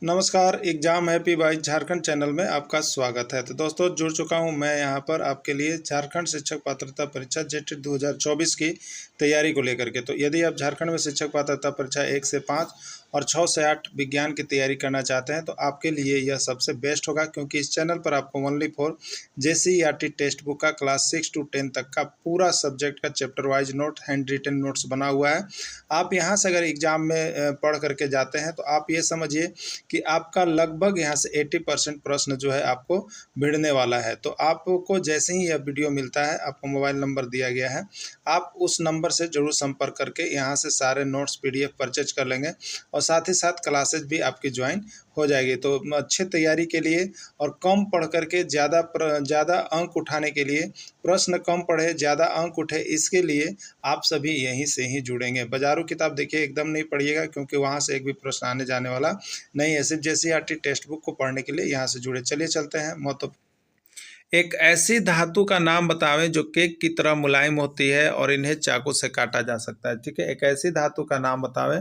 नमस्कार, exam happy by Jharkhand channel में आपका स्वागत है। तो दोस्तों जुड़ चुका हूं मैं यहां पर आपके लिए झारखंड शिक्षक पात्रता परीक्षा जेटेट 2024 की तैयारी को लेकर के। तो यदि आप झारखंड में शिक्षक पात्रता परीक्षा 1 से 5 और 6 से 8 विज्ञान की तैयारी करना चाहते हैं तो आपके लिए यह सबसे बेस्ट होगा, क्योंकि इस चैनल पर आपको only for JCERT text book का क्लास 6 to 10 तक का पूरा सब्जेक्ट का chapter wise note, handwritten notes बना हुआ है। आप यहाँ से अगर एग्जाम में पढ़ करके जाते हैं तो आप ये समझिए कि आपका लगभग यहाँ से 80% प्रश्न जो है आपको भिड़ने वाला है। तो आपको जैसे ही यह वीडियो मिलता है, आपको मोबाइल नंबर दिया गया है, आप उस नंबर से जरूर संपर्क करके यहाँ से सारे नोट्स पीडीएफ परचेज कर लेंगे और साथ ही साथ क्लासेज भी आपकी ज्वाइन हो जाएगी। तो अच्छे तैयारी के लिए और कम पढ़ करके ज़्यादा अंक उठाने के लिए, प्रश्न कम पढ़े ज़्यादा अंक उठे, इसके लिए आप सभी यहीं से ही जुड़ेंगे। बाजारू किताब देखिए एकदम नहीं पढ़िएगा, क्योंकि वहाँ से एक भी प्रश्न आने जाने वाला नहीं है। सिर्फ जेसीईआरटी टेक्स्ट बुक को पढ़ने के लिए यहाँ से जुड़े। चलिए चलते हैं। एक ऐसी धातु का नाम बतावें जो केक की तरह मुलायम होती है और इन्हें चाकू से काटा जा सकता है। ठीक है, एक ऐसी धातु का नाम बतावें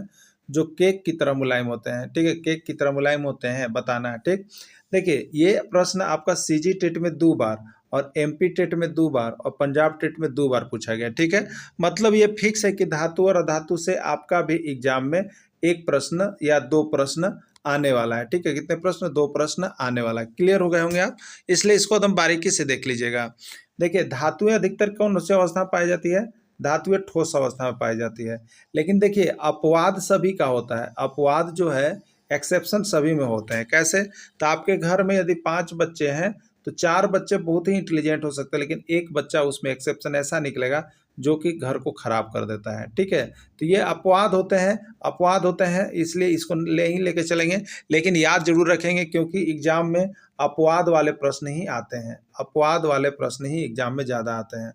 जो केक की तरह मुलायम होते हैं। ठीक है, केक की तरह मुलायम होते हैं बताना है। ठीक, देखिए ये प्रश्न आपका सीजी टेट में 2 बार और एमपी टेट में 2 बार और पंजाब टेट में 2 बार पूछा गया। ठीक है, मतलब ये फिक्स है कि धातु और अधातु से आपका भी एग्जाम में एक प्रश्न या 2 प्रश्न आने वाला है। ठीक है, कितने प्रश्न? 2 प्रश्न आने वाला है। क्लियर हो गए होंगे आप, इसलिए इसको एकदम बारीकी से देख लीजिएगा। देखिए धातुएं अधिकतर कौन सी अवस्था में पाई जाती है? धातुएं ठोस अवस्था में पाई जाती है। लेकिन देखिए अपवाद सभी का होता है। अपवाद जो है, एक्सेप्शन सभी में होते हैं। कैसे? तो आपके घर में यदि 5 बच्चे हैं तो 4 बच्चे बहुत ही इंटेलिजेंट हो सकते हैं, लेकिन एक बच्चा उसमें एक्सेप्शन ऐसा निकलेगा जो कि घर को खराब कर देता है। ठीक है, तो ये अपवाद होते हैं, इसलिए इसको लेके चलेंगे। लेकिन याद जरूर रखेंगे, क्योंकि एग्जाम में अपवाद वाले प्रश्न ही आते हैं। अपवाद वाले प्रश्न ही एग्जाम में ज़्यादा आते हैं।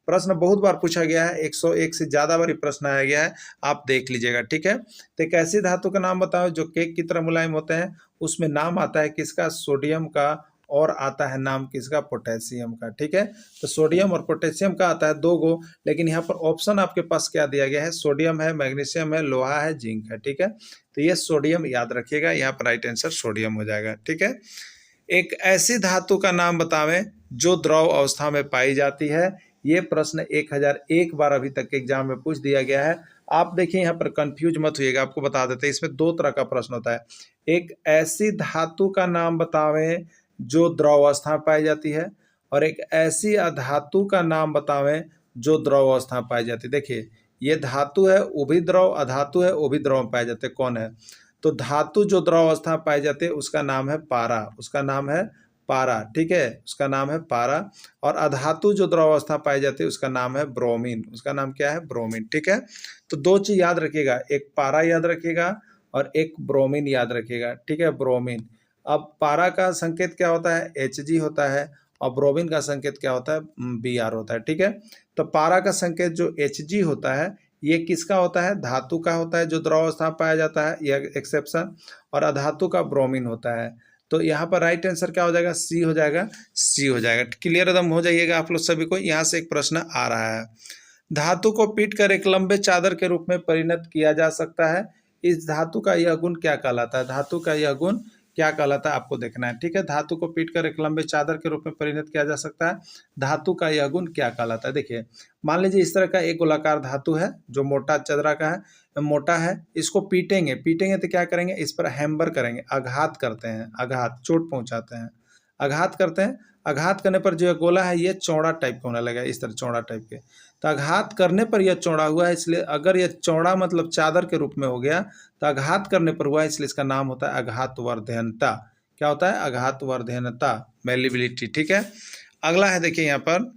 प्रश्न बहुत बार पूछा गया है, 101 से ज़्यादा बार प्रश्न आया गया है, आप देख लीजिएगा। ठीक है, तो एक ऐसी धातु का नाम बताओ जो केक की तरह मुलायम होते हैं। उसमें नाम आता है किसका? सोडियम का, और आता है नाम किसका? पोटेशियम का। ठीक है, तो सोडियम और पोटेशियम का आता है 2 गो, लेकिन यहाँ पर ऑप्शन आपके पास क्या दिया गया है? सोडियम है, मैग्नीशियम है, लोहा है, जिंक है। ठीक है, तो ये सोडियम याद रखिएगा, यहाँ पर राइट आंसर सोडियम हो जाएगा। ठीक है, एक ऐसी धातु का नाम बतावें जो द्रव अवस्था में पाई जाती है। ये प्रश्न 1001 बार अभी तक के एग्जाम में पूछ दिया गया है। आप देखिए यहाँ पर कंफ्यूज मत होइएगा, आपको बता देते हैं। इसमें 2 तरह का प्रश्न होता है। एक ऐसी धातु का नाम बतावें जो द्रव अवस्था में पाई जाती है, और एक ऐसी अधातु का नाम बतावें जो द्रव अवस्था में पाई जाती है। देखिए ये धातु है वो भी द्रव, अधातु है वो भी द्रव में पाए जाते हैं। कौन है? तो धातु जो द्रव अवस्था में पाई जाती है उसका नाम है पारा, उसका नाम है पारा। ठीक है, उसका नाम है पारा। और अधातु जो द्रव अवस्था पाई जाती है उसका नाम है ब्रोमीन, उसका नाम क्या है? ब्रोमीन। ठीक है, तो 2 चीज याद रखिएगा, एक पारा याद रखिएगा और एक ब्रोमीन याद रखिएगा। ठीक है, ब्रोमीन। अब पारा का संकेत क्या होता है? Hg होता है, और ब्रोमीन का संकेत क्या होता है? Br होता है। ठीक है, तो पारा का संकेत जो Hg होता है ये किसका होता है? धातु का होता है जो द्रव अवस्था में पाया जाता है, यह एक्सेप्शन। और अधातु का ब्रोमीन होता है। तो यहाँ पर राइट आंसर क्या हो जाएगा? सी हो जाएगा, सी हो जाएगा। क्लियर एकदम हो जाइएगा आप लोग सभी को। यहाँ से एक प्रश्न आ रहा है, धातु को पीट कर एक लंबे चादर के रूप में परिणत किया जा सकता है। इस धातु का यह गुण क्या कहलाता है? धातु का यह गुण क्या कहलाता है आपको देखना है। ठीक है, धातु को पीटकर एक लंबे चादर के रूप में परिणत किया जा सकता है। धातु का यह गुण क्या कहलाता है? देखिए मान लीजिए इस तरह का एक गोलाकार धातु है जो मोटा चदरा का है, मोटा है। इसको पीटेंगे तो क्या करेंगे? इस पर हैम्बर करेंगे, आघात करते हैं, आघात, चोट पहुंचाते हैं, आघात करते हैं। आघात करने पर जो गोला है ये चौड़ा टाइप का होने लगेगा, इस तरह चौड़ा टाइप के। तो आघात करने पर यह चौड़ा हुआ है, इसलिए अगर यह चौड़ा मतलब चादर के रूप में हो गया तो आघात करने पर हुआ, इसलिए इसका नाम होता है आघातवर्धनता। क्या होता है? आघातवर्धनता, मेलिबिलिटी। ठीक है, अगला है देखिए यहाँ पर,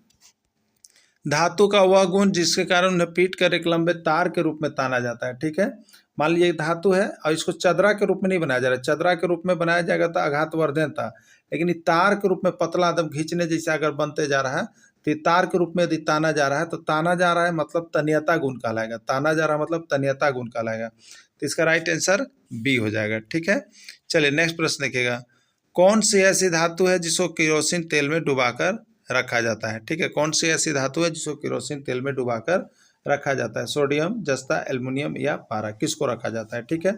धातु का वह गुण जिसके कारण उन्हें पीट कर एक लंबे तार के रूप में ताना जाता है। ठीक है, मान लीजिए धातु है और इसको चदरा के रूप में नहीं बनाया जा रहा है। चदरा के रूप में बनाया जाएगा तो आघातवर्धनता, लेकिन ये तार के रूप में पतला एकदम खींचने जैसे अगर बनते जा रहा है तो ये तार के रूप में यदि ताना जा रहा है तो ताना जा रहा है मतलब तन्यता गुण कहलाएगा। ताना जा रहा है मतलब तन्यता गुण कहलाएगा। तो इसका राइट आंसर बी हो जाएगा। ठीक है, चलिए नेक्स्ट प्रश्न देखिएगा, कौन सी ऐसी धातु है जिसको केरोसिन तेल में डुबाकर रखा जाता है? ठीक है, कौन सी ऐसी धातु है जिसको केरोसिन तेल में डुबाकर रखा जाता है? सोडियम, जस्ता, एल्युमिनियम या पारा, किसको रखा जाता है? ठीक है,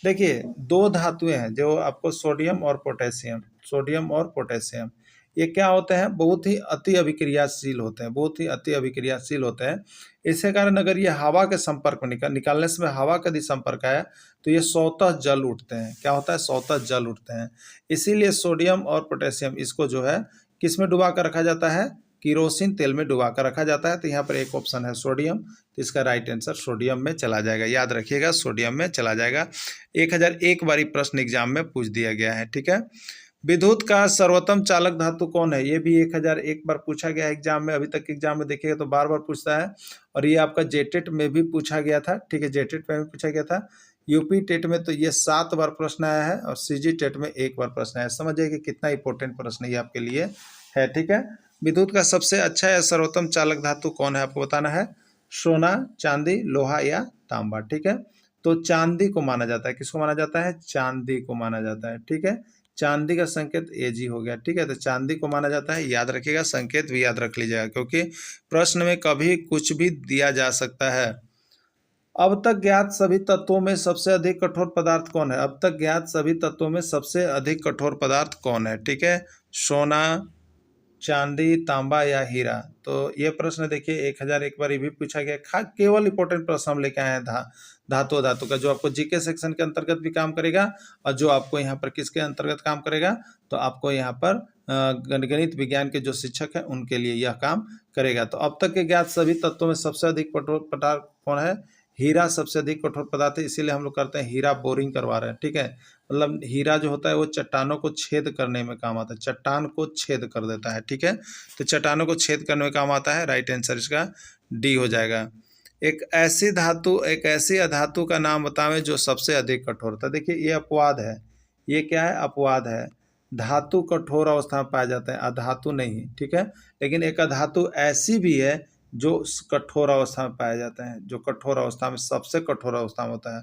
देखिए, 2 धातुएँ हैं जो आपको सोडियम और पोटेशियम, ये क्या होते हैं, बहुत ही अति अभिक्रियाशील होते हैं, बहुत ही अति अभिक्रियाशील होते हैं। इसके कारण अगर ये हवा के संपर्क में निकालने समय हवा का यदि संपर्क आया तो ये स्वतः जल उठते हैं। क्या होता है? स्वतः जल उठते हैं। इसीलिए सोडियम और पोटेशियम इसको जो है किसमें डुबा कर रखा जाता है? केरोसिन तेल में डुबा कर रखा जाता है। तो यहाँ पर एक ऑप्शन है सोडियम, तो इसका राइट आंसर सोडियम में चला जाएगा। याद रखिएगा, सोडियम में चला जाएगा। 1001 बारी प्रश्न एग्जाम में पूछ दिया गया है। ठीक है। विद्युत का सर्वोत्तम चालक धातु कौन है? ये भी 1001 बार पूछा गया है एग्जाम में। अभी तक एग्जाम में देखिएगा तो बार बार पूछता है। और ये आपका जेटेट में भी पूछा गया था। ठीक है, जेटेट में भी पूछा गया था। यूपी टेट में तो ये 7 बार प्रश्न आया है और सीजी टेट में 1 बार प्रश्न आया है। समझिए कि कितना इंपॉर्टेंट प्रश्न ये आपके लिए है। ठीक है। विद्युत का सबसे अच्छा या सर्वोत्तम चालक धातु कौन है? आपको बताना है। सोना, चांदी, लोहा या तांबा। ठीक है। तो चांदी को माना जाता है। किसको माना जाता है? चांदी को माना जाता है। ठीक है। चांदी का संकेत एजी हो गया। ठीक है। तो चांदी को माना जाता है। याद रखिएगा, संकेत भी याद रख लीजिएगा क्योंकि प्रश्न में कभी कुछ भी दिया जा सकता है। अब तक ज्ञात सभी तत्वों में सबसे अधिक कठोर पदार्थ कौन है? अब तक ज्ञात सभी तत्वों में सबसे अधिक कठोर पदार्थ कौन है? ठीक है। सोना, चांदी, तांबा या हीरा। तो ये प्रश्न देखिए 1001 बार ये भी पूछा गया। केवल इंपॉर्टेंट प्रश्न हम लेके आए हैं धातु धातु का, जो आपको जीके सेक्शन के अंतर्गत भी काम करेगा और जो आपको यहाँ पर किसके अंतर्गत काम करेगा, तो आपको यहाँ पर गणित विज्ञान के जो शिक्षक हैं उनके लिए यह काम करेगा। तो अब तक के ज्ञात सभी तत्वों में सबसे अधिक कठोर पदार्थ कौन है? हीरा सबसे अधिक कठोर पदार्थ है, इसीलिए हम लोग करते हैं हीरा बोरिंग करवा रहे हैं। ठीक है। मतलब हीरा जो होता है वो चट्टानों को छेद करने में काम आता है, चट्टान को छेद कर देता है। ठीक है। तो चट्टानों को छेद करने में काम आता है। राइट आंसर इसका डी हो जाएगा। एक ऐसी अधातु का नाम बतावें जो सबसे अधिक कठोर था। देखिए ये अपवाद है। ये क्या है? अपवाद है। धातु कठोर अवस्था में पाए जाते हैं, अधातु नहीं। ठीक है। लेकिन एक अधातु ऐसी भी है जो कठोर अवस्था में पाया जाता है, जो कठोर अवस्था में सबसे कठोर अवस्था में होता है।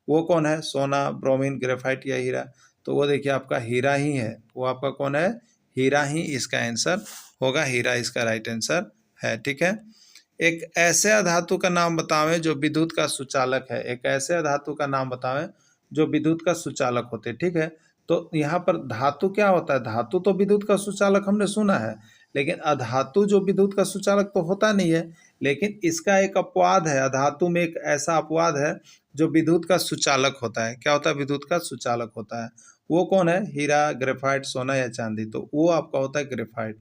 वो कौन है? सोना, ब्रोमीन, ग्रेफाइट या हीरा। तो वो देखिए आपका हीरा ही है। वो आपका कौन है? हीरा ही इसका आंसर होगा। हीरा इसका राइट आंसर है। ठीक है। एक ऐसे अधातु का नाम बतावें जो विद्युत का सुचालक है। एक ऐसे अधातु का नाम बतावें जो विद्युत का सुचालक होते। ठीक है। तो यहाँ पर धातु क्या होता है? धातु तो विद्युत का सुचालक हमने सुना है, लेकिन अधातु जो विद्युत का सुचालक तो होता नहीं है। लेकिन इसका एक अपवाद है, अधातु में एक ऐसा अपवाद है जो विद्युत का सुचालक होता है। क्या होता है? विद्युत का सुचालक होता है। वो कौन है? हीरा, ग्रेफाइट, सोना या चांदी। तो वो आपका होता है ग्रेफाइट।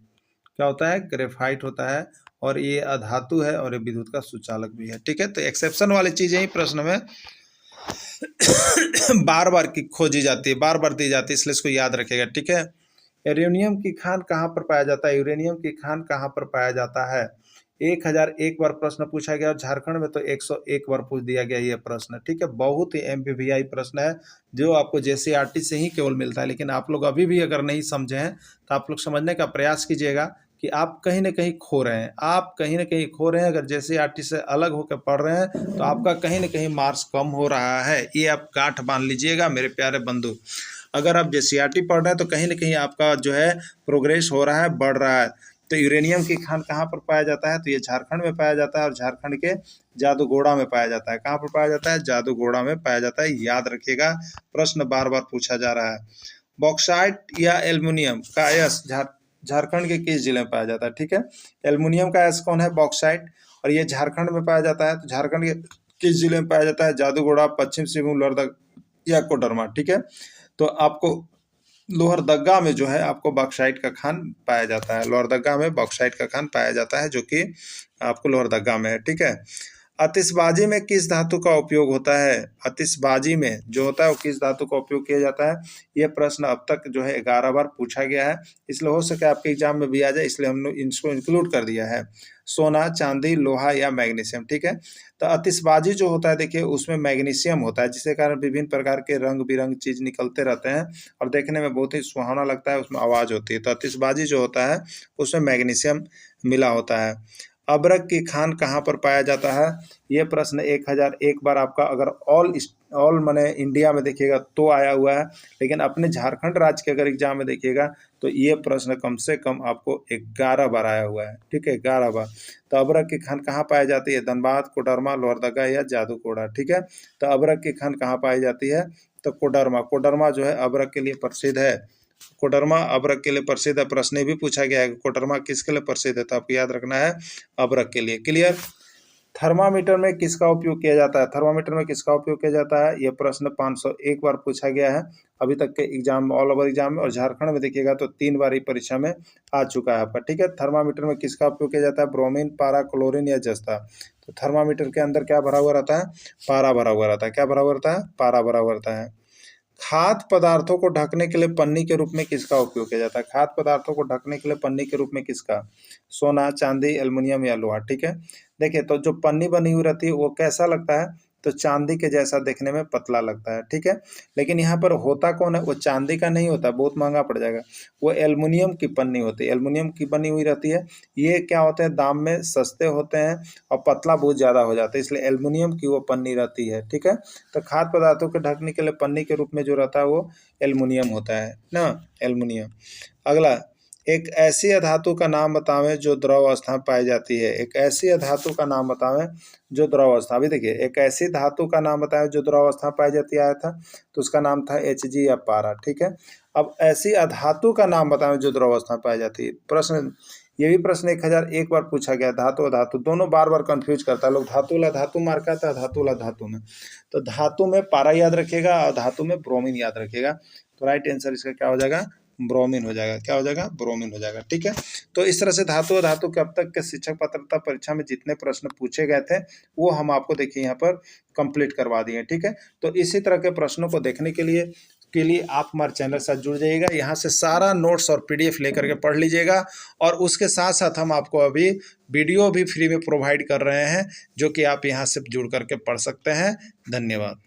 क्या होता है? ग्रेफाइट होता है। और ये अधातु है और ये विद्युत का सुचालक भी है। ठीक है। तो एक्सेप्शन वाली चीजें ही प्रश्न में बार बार की खोजी जाती है, बार बार दी जाती है, इसलिए इसको याद रखेगा। ठीक है। यूरेनियम की खान कहाँ पर पाया जाता है? यूरेनियम की खान कहाँ पर पाया जाता है? 1001 बार प्रश्न पूछा गया और झारखंड में तो 101 बार पूछ दिया गया ये प्रश्न। ठीक है। बहुत ही एमपीवीआई प्रश्न है जो आपको जेसीईआरटी से ही केवल मिलता है। लेकिन आप लोग अभी भी अगर नहीं समझे हैं तो आप लोग समझने का प्रयास कीजिएगा कि आप कहीं ना कहीं खो रहे हैं। आप कहीं ना कहीं खो रहे हैं। अगर जेसीईआरटी से अलग होकर पढ़ रहे हैं तो आपका कहीं ना कहीं मार्क्स कम हो रहा है। ये आप गांठ बांध लीजिएगा मेरे प्यारे बंधु। अगर आप जेसीईआरटी पढ़ रहे हैं तो कहीं ना कहीं आपका जो है प्रोग्रेस हो रहा है, बढ़ रहा है। तो यूरेनियम की खान कहाँ पर पाया जाता है? तो ये झारखंड में पाया जाता है और झारखंड के जादूगोड़ा में पाया जाता है। कहाँ पर पाया जाता है? जादूगोड़ा में पाया जाता है। याद रखिएगा, प्रश्न बार बार पूछा जा रहा है। बॉक्साइट या एल्युमिनियम का अयस्क झारखंड के किस जिले में पाया जाता है? ठीक है। एल्युमिनियम का अयस्क कौन है? बॉक्साइट। और ये झारखंड में पाया जाता है। तो झारखंड के किस जिले में पाया जाता है? जादूगोड़ा, पश्चिम सिंहभूम, लोहरदगा या कोडरमा। ठीक है। तो आपको लोहरदगा में जो है आपको बॉक्साइट का खान पाया जाता है। लोहरदगा में बॉक्साइट का खान पाया जाता है जो कि आपको लोहरदगा में है। ठीक है। आतिशबाजी में किस धातु का उपयोग होता है? आतिशबाजी में जो होता है वो किस धातु का उपयोग किया जाता है? ये प्रश्न अब तक जो है 11 बार पूछा गया है, इसलिए हो सके आपके एग्जाम में भी आ जाए, इसलिए हमने इसको इंक्लूड कर दिया है। सोना, चांदी, लोहा या मैग्नीशियम। ठीक है। तो आतिशबाजी जो होता है देखिए उसमें मैग्नीशियम होता है, जिसके कारण विभिन्न प्रकार के रंग बिरंग चीज निकलते रहते हैं और देखने में बहुत ही सुहावना लगता है, उसमें आवाज होती है। तो आतिशबाजी जो होता है उसमें मैग्नीशियम मिला होता है। अबरक की खान कहाँ पर पाया जाता है? ये प्रश्न 1001 बार आपका अगर ऑल माने इंडिया में देखिएगा तो आया हुआ है, लेकिन अपने झारखंड राज्य के अगर एग्जाम में देखिएगा तो ये प्रश्न कम से कम आपको 11 बार आया हुआ है। ठीक है, 11 बार। तो अबरक की खान कहाँ पाई जाती है? धनबाद, कोडरमा, लोहरदगा या जादूगोड़ा। ठीक है। तो अबरक की खान कहाँ पाई जाती है? तो कोडरमा, कोडरमा जो है अभ्रक के लिए प्रसिद्ध है। कोडरमा अभ्रक के लिए प्रसिद्ध है। प्रश्न ये भी पूछा गया है कि कोडरमा किसके लिए प्रसिद्ध है, तो आपको याद रखना है अभ्रक के लिए। क्लियर। थर्मामीटर में किसका उपयोग किया जाता है, थर्मामीटर में किसका उपयोग किया जाता है, यह प्रश्न 501 बार पूछा गया है अभी तक के एग्जाम, ऑल ओवर एग्जाम में, और झारखंड में देखिएगा तो 3 बार ही परीक्षा में आ चुका है आपका। ठीक है, थर्मामीटर में किसका उपयोग किया जाता है, ब्रोमीन, पारा, क्लोरीन या जस्ता। तो थर्मामीटर के अंदर क्या भरा हुआ रहता है, पारा भरा हुआ रहता है। क्या भरा हुआ रहता है, पारा भरा हुआ रहता है। खाद्य पदार्थों को ढकने के लिए पन्नी के रूप में किसका उपयोग किया जाता है, खाद्य पदार्थों को ढकने के लिए पन्नी के रूप में किसका, सोना, चांदी, एल्युमिनियम या लोहा। ठीक है, देखिए तो जो पन्नी बनी हुई रहती है वो कैसा लगता है, तो चांदी के जैसा देखने में पतला लगता है। ठीक है, लेकिन यहाँ पर होता कौन है, वो चांदी का नहीं होता, बहुत महंगा पड़ जाएगा, वो एल्युमिनियम की पन्नी होती है, एल्युमिनियम की बनी हुई रहती है। ये क्या होते हैं, दाम में सस्ते होते हैं और पतला बहुत ज़्यादा हो जाता है, इसलिए एल्युमिनियम की वो पन्नी रहती है। ठीक है, तो खाद्य पदार्थों के ढकने के लिए पन्नी के रूप में जो रहता है वो एल्युमिनियम होता है ना, एल्युमिनियम। अगला, एक ऐसी अधातु का नाम बतावें जो द्रव अवस्था में पाई जाती है, एक ऐसी अधातु का नाम बतावें जो द्रव अवस्था, अभी देखिए एक ऐसी धातु का नाम बताएं जो द्रव अवस्था में पाई जाती आया था, तो उसका नाम था Hg या पारा। ठीक है, अब ऐसी अधातु का नाम बताएं जो द्रव अवस्था में पाई जाती है। प्रश्न, ये भी प्रश्न 1001 बार पूछा गया। धातु अधातु दोनों बार बार कंफ्यूज करता है लोग, धातु ला धातु मार का था, धातु ला धातु में, तो धातु में पारा याद रखिएगा और धातु में ब्रोमीन याद रखिएगा। तो राइट आंसर इसका क्या हो जाएगा, ब्रोमीन हो जाएगा। क्या हो जाएगा, ब्रोमीन हो जाएगा। ठीक है, तो इस तरह से धातु धातु के अब तक के शिक्षक पात्रता परीक्षा में जितने प्रश्न पूछे गए थे वो हम आपको देखिए यहाँ पर कंप्लीट करवा दिए। ठीक है, तो इसी तरह के प्रश्नों को देखने के लिए आप हमारे चैनल से जुड़ जाइएगा, यहाँ से सारा नोट्स और PDF लेकर के पढ़ लीजिएगा। और उसके साथ साथ हम आपको अभी वीडियो भी फ्री में प्रोवाइड कर रहे हैं जो कि आप यहाँ से जुड़ करके पढ़ सकते हैं। धन्यवाद।